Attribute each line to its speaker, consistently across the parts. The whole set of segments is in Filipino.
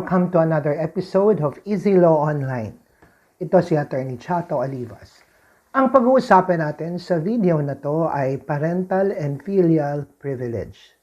Speaker 1: Welcome to another episode of Easy Law Online. Ito si Attorney Chato Olivas. Ang pag-uusapan natin sa video na to ay parental and filial privilege.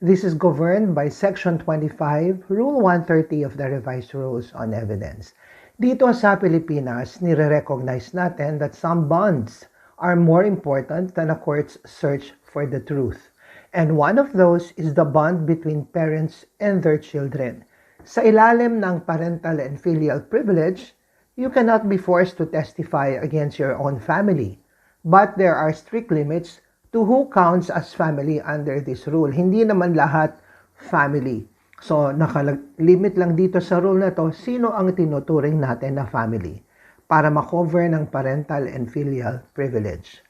Speaker 1: This is governed by Section 25, Rule 130 of the Revised Rules on Evidence. Dito sa Pilipinas, nire-recognize natin that some bonds are more important than a court's search for the truth. And one of those is the bond between parents and their children. Sa ilalim ng parental and filial privilege, you cannot be forced to testify against your own family. But there are strict limits to who counts as family under this rule. Hindi naman lahat family. So, nakalimit lang dito sa rule na to, sino ang tinuturing natin na family para makover ng parental and filial privilege.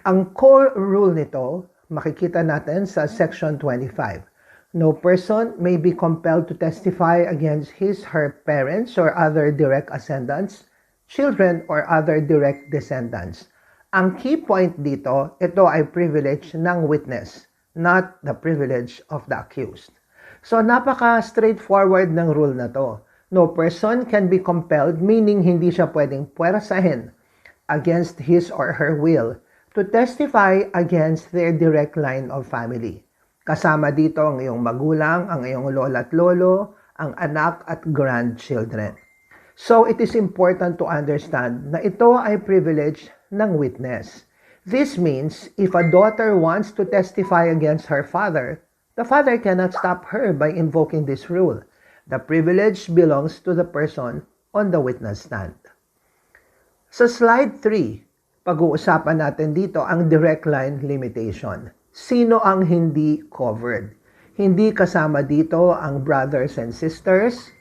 Speaker 1: Ang core rule nito, makikita natin sa Section 25. No person may be compelled to testify against his/her parents or other direct ascendants, children, or other direct descendants. Ang key point dito, ito ay privilege ng witness, not the privilege of the accused. So napaka-straightforward ng rule na to. No person can be compelled, meaning hindi siya pwedeng puwersahin against his or her will to testify against their direct line of family. Kasama dito ang iyong magulang, ang iyong lola at lolo, ang anak at grandchildren. So it is important to understand na ito ay privilege ng witness. This means if a daughter wants to testify against her father, the father cannot stop her by invoking this rule. The privilege belongs to the person on the witness stand. Sa slide 3, pag-uusapan natin dito ang direct line limitation. Sino ang hindi covered? Hindi kasama dito ang brothers and sisters,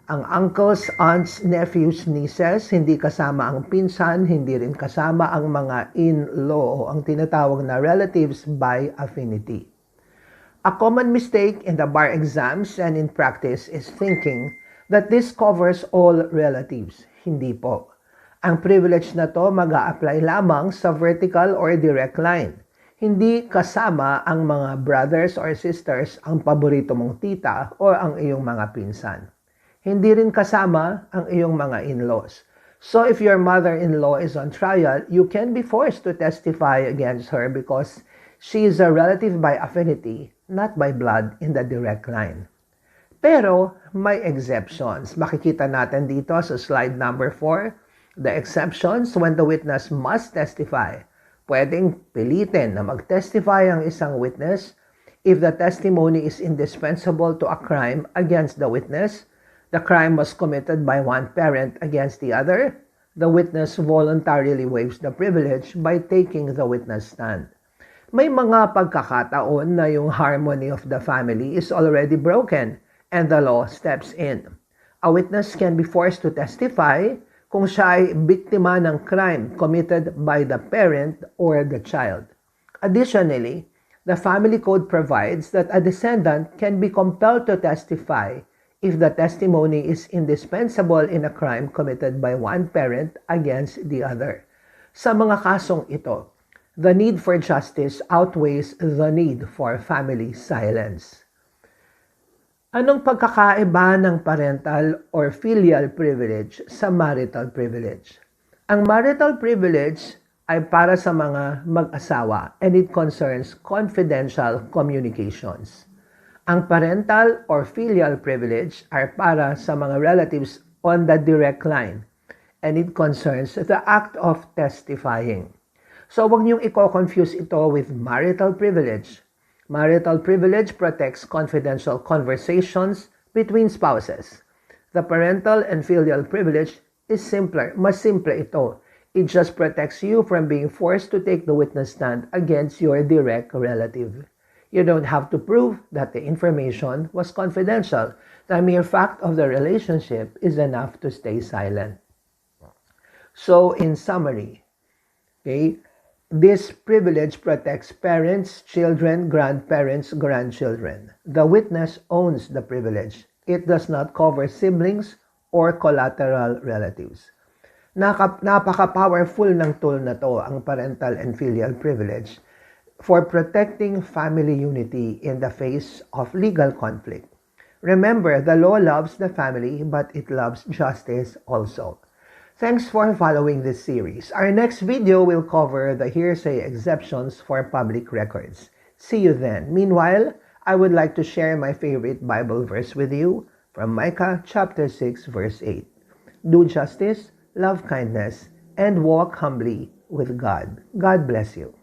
Speaker 1: ang uncles, aunts, nephews, nieces, hindi kasama ang pinsan, hindi rin kasama ang mga in-law o ang tinatawag na relatives by affinity. A common mistake in the bar exams and in practice is thinking that this covers all relatives. Hindi po. Ang privilege na to mag-a-apply lamang sa vertical or direct line. Hindi kasama ang mga brothers or sisters, ang paborito mong tita o ang iyong mga pinsan. Hindi rin kasama ang iyong mga in-laws. So if your mother-in-law is on trial, you can be forced to testify against her because she is a relative by affinity, not by blood in the direct line. Pero may exceptions. Makikita natin dito sa slide number 4. The exceptions when the witness must testify. Pwedeng pilitin na mag-testify ang isang witness if the testimony is indispensable to a crime against the witness, the crime was committed by one parent against the other, the witness voluntarily waives the privilege by taking the witness stand. May mga pagkakataon na yung harmony of the family is already broken and the law steps in. A witness can be forced to testify kung siya ay biktima ng crime committed by the parent or the child. Additionally, the family code provides that a descendant can be compelled to testify if the testimony is indispensable in a crime committed by one parent against the other. Sa mga kasong ito, the need for justice outweighs the need for family silence. Anong pagkakaiba ng parental or filial privilege sa marital privilege? Ang marital privilege ay para sa mga mag-asawa and it concerns confidential communications. Ang parental or filial privilege ay para sa mga relatives on the direct line and it concerns the act of testifying. So wag niyong i-confuse ito with marital privilege. Marital privilege protects confidential conversations between spouses. The parental and filial privilege is simpler. Mas simple ito. It just protects you from being forced to take the witness stand against your direct relative. You don't have to prove that the information was confidential. The mere fact of the relationship is enough to stay silent. So, in summary, okay, this privilege protects parents, children, grandparents, grandchildren. The witness owns the privilege. It does not cover siblings or collateral relatives. Napaka-powerful ng tool na to, ang parental and filial privilege, for protecting family unity in the face of legal conflict. Remember, the law loves the family, but it loves justice also. Thanks for following this series. Our next video will cover the hearsay exceptions for public records. See you then. Meanwhile, I would like to share my favorite Bible verse with you from Micah chapter 6 verse 8. Do justice, love kindness, and walk humbly with God. God bless you.